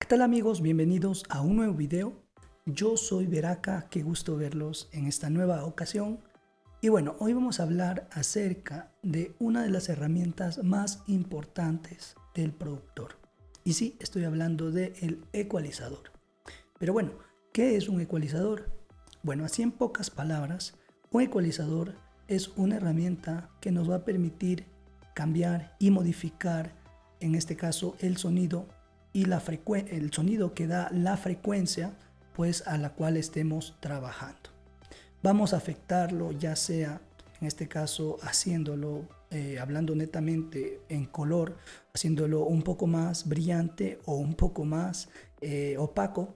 ¿Qué tal amigos? Bienvenidos a un nuevo video. Yo soy Veraca, qué gusto verlos en esta nueva ocasión. Y bueno, hoy vamos a hablar acerca de una de las herramientas más importantes del productor. Y sí, estoy hablando del ecualizador. Pero bueno, ¿qué es un ecualizador? Bueno, así en pocas palabras, un ecualizador es una herramienta que nos va a permitir cambiar y modificar, en este caso, el sonido y el sonido que da la frecuencia pues a la cual estemos trabajando. Vamos a afectarlo ya sea en este caso haciéndolo hablando netamente en color, haciéndolo un poco más brillante o un poco más opaco,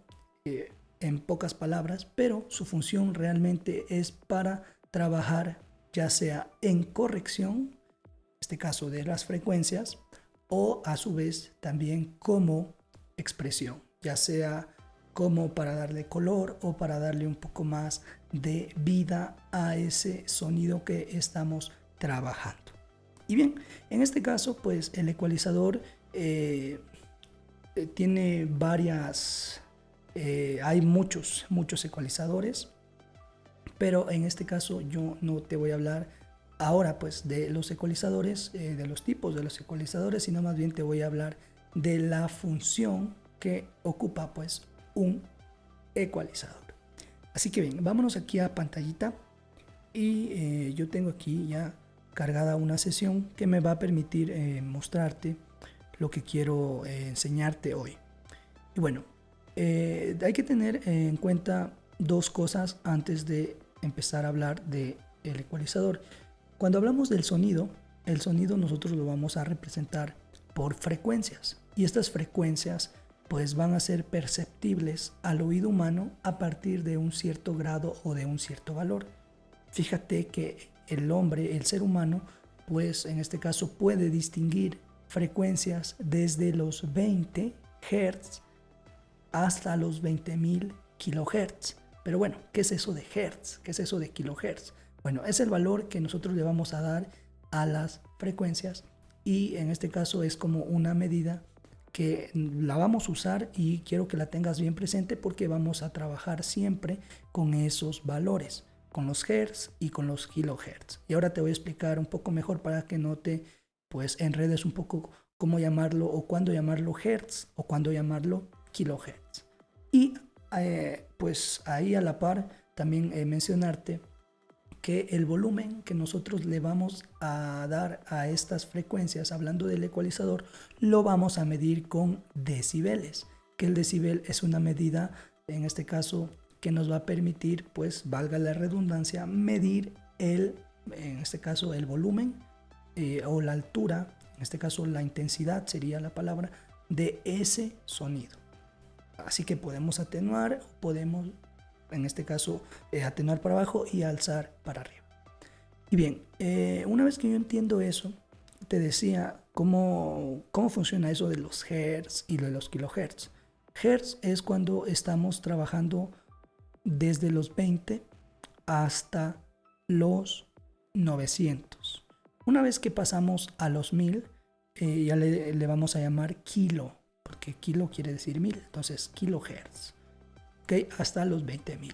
en pocas palabras, pero su función realmente es para trabajar ya sea en corrección, en este caso de las frecuencias, o a su vez también como expresión, ya sea como para darle color o para darle un poco más de vida a ese sonido que estamos trabajando. Y bien, en este caso pues el ecualizador tiene varias, hay muchos ecualizadores, pero en este caso yo no te voy a hablar ahora pues de los ecualizadores, de los tipos de los ecualizadores, sino más bien te voy a hablar de la función que ocupa pues un ecualizador. Así que bien, vámonos aquí a pantallita y yo tengo aquí ya cargada una sesión que me va a permitir mostrarte lo que quiero enseñarte hoy. Y bueno, hay que tener en cuenta dos cosas antes de empezar a hablar del ecualizador. Cuando hablamos del sonido, el sonido nosotros lo vamos a representar por frecuencias y estas frecuencias pues van a ser perceptibles al oído humano a partir de un cierto grado o de un cierto valor. Fíjate que el hombre, el ser humano, pues en este caso puede distinguir frecuencias desde los 20 Hz hasta los 20.000 kHz. Pero bueno, ¿qué es eso de Hertz? ¿Qué es eso de kilohertz? Bueno, es el valor que nosotros le vamos a dar a las frecuencias y en este caso es como una medida que la vamos a usar y quiero que la tengas bien presente porque vamos a trabajar siempre con esos valores, con los hertz y con los kilohertz. Y ahora te voy a explicar un poco mejor para que no te pues enredes un poco cómo llamarlo o cuándo llamarlo hertz o cuándo llamarlo kilohertz. Y pues ahí a la par también mencionarte que el volumen que nosotros le vamos a dar a estas frecuencias, hablando del ecualizador, lo vamos a medir con decibeles, que el decibel es una medida, en este caso, que nos va a permitir, pues valga la redundancia, medir en este caso, el volumen o la altura, en este caso la intensidad sería la palabra, de ese sonido. Así que podemos atenuar, podemos en este caso atenuar para abajo y alzar para arriba. Y bien, una vez que yo entiendo eso, te decía cómo funciona eso de los hertz y de los kilohertz. Hertz es cuando estamos trabajando desde los 20 hasta los 900. Una vez que pasamos a los 1000, ya le vamos a llamar kilo, porque kilo quiere decir 1000, entonces kilohertz. Okay, hasta los 20.000.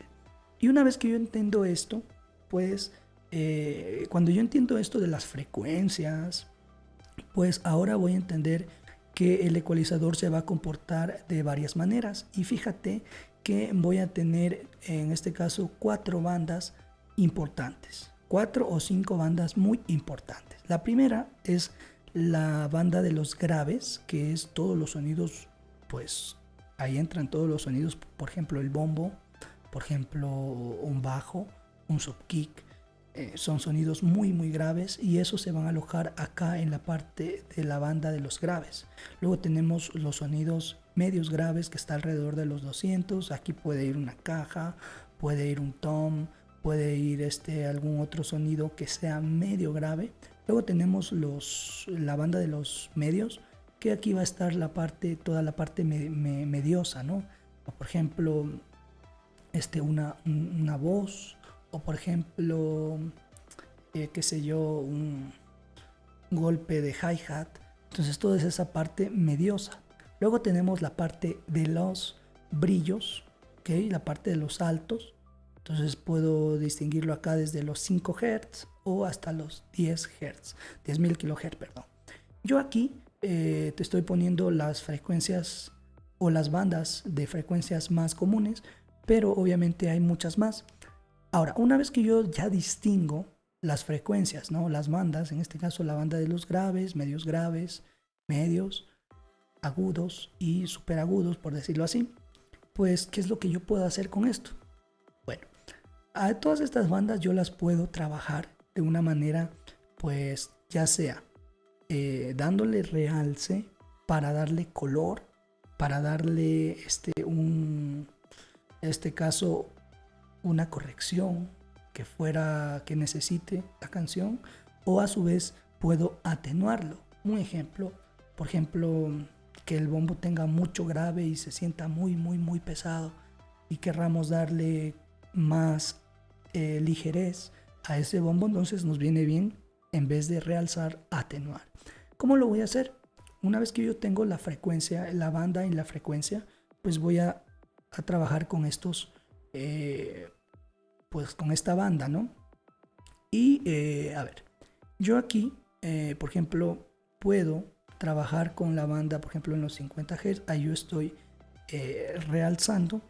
Y una vez que yo entiendo esto, pues cuando yo entiendo esto de las frecuencias, pues ahora voy a entender que el ecualizador se va a comportar de varias maneras. Y fíjate que voy a tener en este caso 4 bandas importantes, 4 o 5 bandas muy importantes. La primera es la banda de los graves, que es todos los sonidos, pues ahí entran todos los sonidos, por ejemplo el bombo, por ejemplo un bajo, un subkick, son sonidos muy graves y esos se van a alojar acá en la parte de la banda de los graves. Luego tenemos los sonidos medios graves que está alrededor de los 200, aquí puede ir una caja, puede ir un tom, puede ir algún otro sonido que sea medio grave. Luego tenemos la banda de los medios, que aquí va a estar toda la parte mediosa, ¿no? O por ejemplo, una voz, o por ejemplo, qué sé yo, un golpe de hi-hat. Entonces toda esa parte mediosa. Luego tenemos la parte de los brillos, ¿ok? La parte de los altos. Entonces puedo distinguirlo acá desde los 5 Hz o hasta los 10 Hz, 10.000 kHz, perdón. Yo aquí te estoy poniendo las frecuencias o las bandas de frecuencias más comunes, pero obviamente hay muchas más. Ahora, una vez que yo ya distingo las frecuencias, ¿no? Las bandas, en este caso la banda de los graves, medios, agudos y superagudos, por decirlo así, pues, ¿qué es lo que yo puedo hacer con esto? Bueno, a todas estas bandas yo las puedo trabajar de una manera, pues, ya sea dándole realce para darle color, para darle este caso, una corrección que necesite la canción, o a su vez puedo atenuarlo. Un ejemplo, por ejemplo, que el bombo tenga mucho grave y se sienta muy pesado y querramos darle más ligerez a ese bombo, entonces nos viene bien, en vez de realzar, atenuar. ¿Cómo lo voy a hacer? Una vez que yo tengo la frecuencia, la banda y la frecuencia, pues voy a trabajar con estos, pues con esta banda, ¿no? Y a ver, yo aquí, por ejemplo, puedo trabajar con la banda, por ejemplo, en los 50 Hz, ahí yo estoy realzando,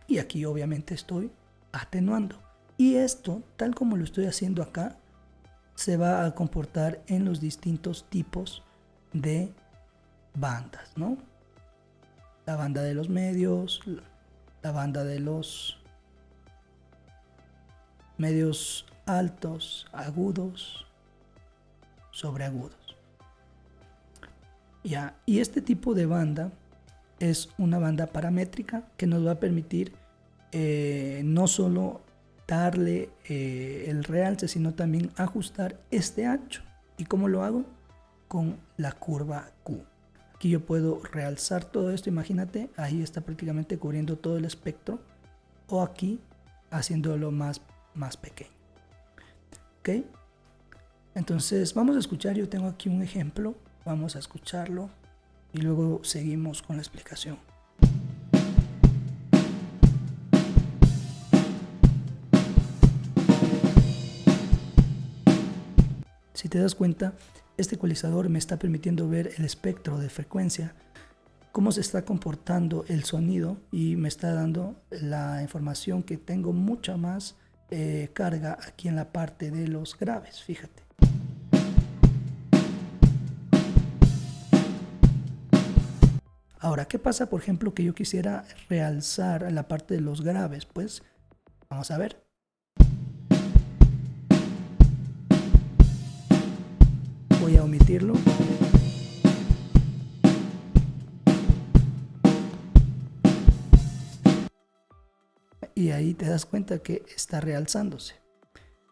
y aquí obviamente estoy atenuando. Y esto, tal como lo estoy haciendo acá, se va a comportar en los distintos tipos de bandas, ¿no? La banda de los medios, la banda de los medios altos, agudos, sobreagudos. Ya, y este tipo de banda es una banda paramétrica que nos va a permitir no solo darle el realce, sino también ajustar este ancho. ¿Y cómo lo hago? Con la curva Q. Aquí yo puedo realzar todo esto, imagínate, ahí está prácticamente cubriendo todo el espectro, o aquí haciéndolo más pequeño. ¿Ok? Entonces vamos a escuchar, yo tengo aquí un ejemplo, vamos a escucharlo y luego seguimos con la explicación. Si te das cuenta, este ecualizador me está permitiendo ver el espectro de frecuencia, cómo se está comportando el sonido, y me está dando la información que tengo mucha más carga aquí en la parte de los graves, fíjate. Ahora, ¿qué pasa, por ejemplo, que yo quisiera realzar la parte de los graves? Pues vamos a ver. Voy a omitirlo. Y ahí te das cuenta que está realzándose.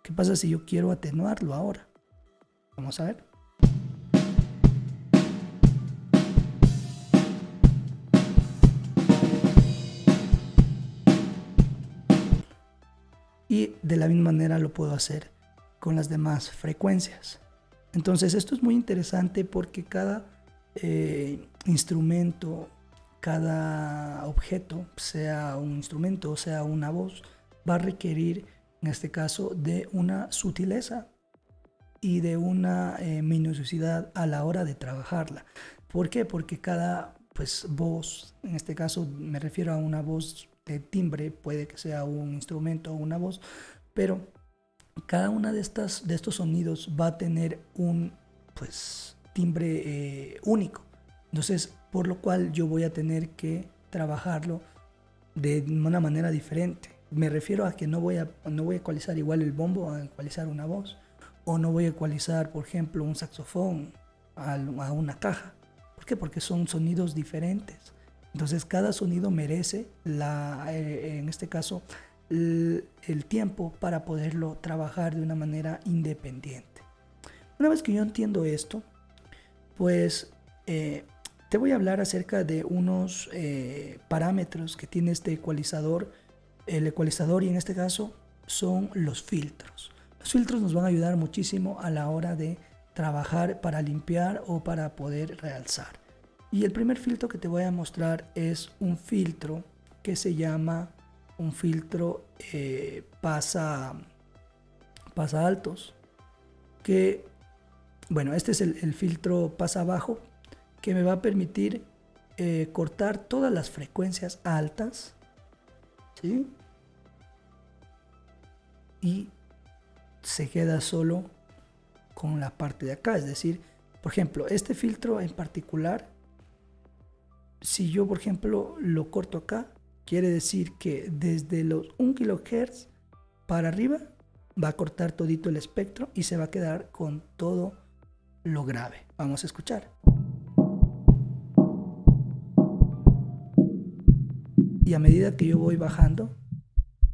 ¿Qué pasa si yo quiero atenuarlo ahora? Vamos a ver. Y de la misma manera lo puedo hacer con las demás frecuencias. Entonces esto es muy interesante porque cada instrumento, cada objeto, sea un instrumento o sea una voz, va a requerir, en este caso, de una sutileza y de una minuciosidad a la hora de trabajarla. ¿Por qué? Porque cada voz, en este caso me refiero a una voz de timbre, puede que sea un instrumento o una voz, pero cada una de estos sonidos va a tener un timbre único. Entonces, por lo cual yo voy a tener que trabajarlo de una manera diferente. Me refiero a que no voy a ecualizar igual el bombo a ecualizar una voz, o no voy a ecualizar, por ejemplo, un saxofón a una caja. ¿Por qué? Porque son sonidos diferentes. Entonces cada sonido merece en este caso el tiempo para poderlo trabajar de una manera independiente. Una vez que yo entiendo esto, pues te voy a hablar acerca de unos parámetros que tiene este ecualizador. El ecualizador, y en este caso son los filtros. Los filtros nos van a ayudar muchísimo a la hora de trabajar para limpiar o para poder realzar. Y el primer filtro que te voy a mostrar es un filtro que se llama un filtro pasa altos, que bueno, este es el filtro pasa bajo, que me va a permitir cortar todas las frecuencias altas, ¿sí? Y se queda solo con la parte de acá, es decir, por ejemplo, este filtro en particular, si yo por ejemplo lo corto acá, quiere decir que desde los 1 kHz para arriba va a cortar todito el espectro y se va a quedar con todo lo grave. Vamos a escuchar. Y a medida que yo voy bajando,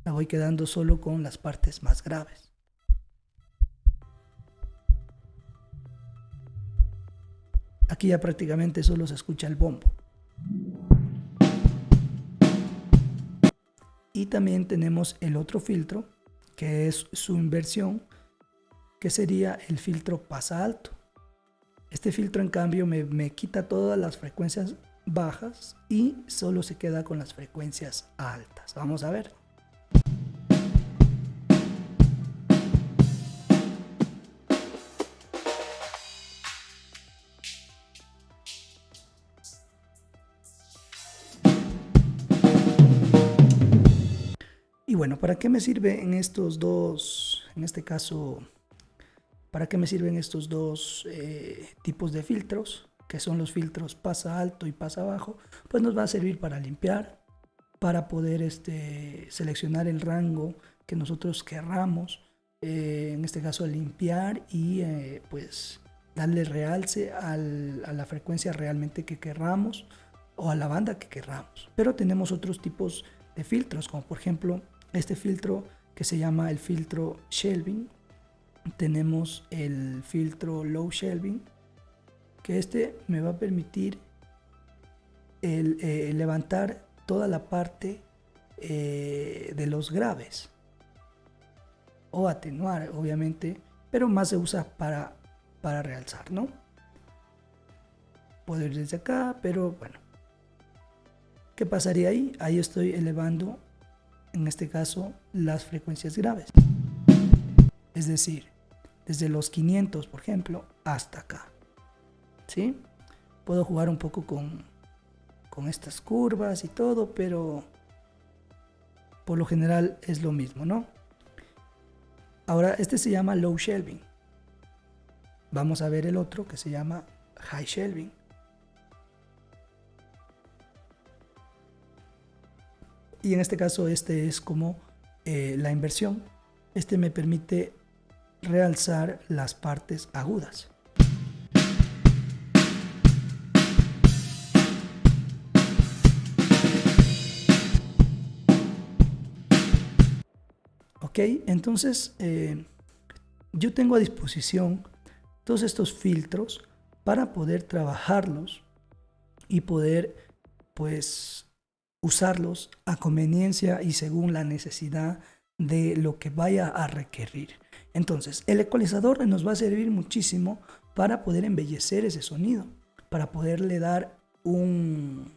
me voy quedando solo con las partes más graves. Aquí ya prácticamente solo se escucha el bombo. Y también tenemos el otro filtro, que es su inversión, que sería el filtro pasa alto. Este filtro en cambio me quita todas las frecuencias bajas y solo se queda con las frecuencias altas. Vamos a ver. Y bueno, ¿para qué me sirven estos dos, en este caso, para qué me sirven estos dos tipos de filtros, que son los filtros pasa alto y pasa bajo? Pues nos va a servir para limpiar, para poder seleccionar el rango que nosotros querramos, en este caso limpiar y pues darle realce a la frecuencia realmente que querramos o a la banda que querramos. Pero tenemos otros tipos de filtros, como por ejemplo este filtro que se llama el filtro shelving. Tenemos el filtro low shelving, que me va a permitir levantar toda la parte de los graves o atenuar, obviamente, pero más se usa para realzar, ¿no? Puedo ir desde acá, pero bueno, ¿qué pasaría ahí? Ahí estoy elevando, en este caso, las frecuencias graves, es decir, desde los 500, por ejemplo, hasta acá, ¿sí? Puedo jugar un poco con estas curvas y todo, pero por lo general es lo mismo, ¿no? Ahora, este se llama low shelving. Vamos a ver el otro que se llama high shelving. Y en este caso, este es como la inversión. Este me permite realzar las partes agudas. Ok, entonces yo tengo a disposición todos estos filtros para poder trabajarlos y poder pues usarlos a conveniencia y según la necesidad de lo que vaya a requerir. Entonces el ecualizador nos va a servir muchísimo para poder embellecer ese sonido, para poderle dar un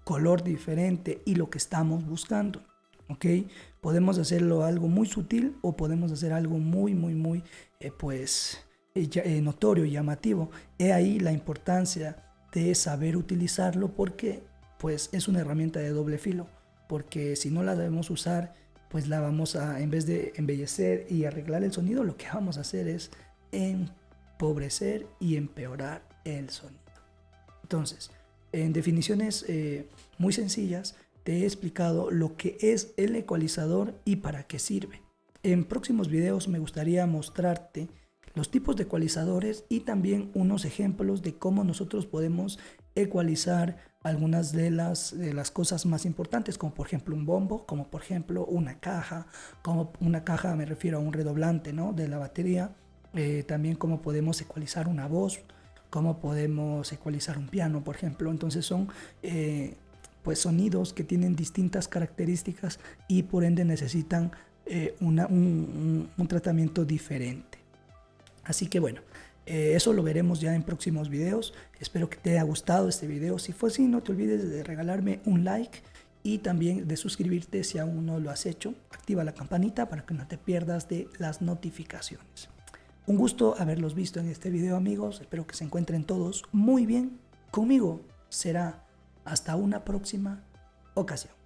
color diferente y lo que estamos buscando. ¿Ok? Podemos hacerlo algo muy sutil o podemos hacer algo muy notorio y llamativo. He ahí la importancia de saber utilizarlo, porque pues es una herramienta de doble filo, porque si no la debemos usar, pues la vamos a, en vez de embellecer y arreglar el sonido, lo que vamos a hacer es empobrecer y empeorar el sonido. Entonces, en definiciones muy sencillas, te he explicado lo que es el ecualizador y para qué sirve. En próximos videos me gustaría mostrarte los tipos de ecualizadores y también unos ejemplos de cómo nosotros podemos ecualizar algunas de las cosas más importantes, como por ejemplo un bombo, como por ejemplo una caja, me refiero a un redoblante, ¿no?, de la batería, también cómo podemos ecualizar una voz, cómo podemos ecualizar un piano, por ejemplo. Entonces son pues sonidos que tienen distintas características y por ende necesitan un tratamiento diferente. Así que bueno, Eso lo veremos ya en próximos videos. Espero que te haya gustado este video. Si fue así, no te olvides de regalarme un like y también de suscribirte si aún no lo has hecho. Activa la campanita para que no te pierdas de las notificaciones. Un gusto haberlos visto en este video, amigos. Espero que se encuentren todos muy bien. Conmigo será hasta una próxima ocasión.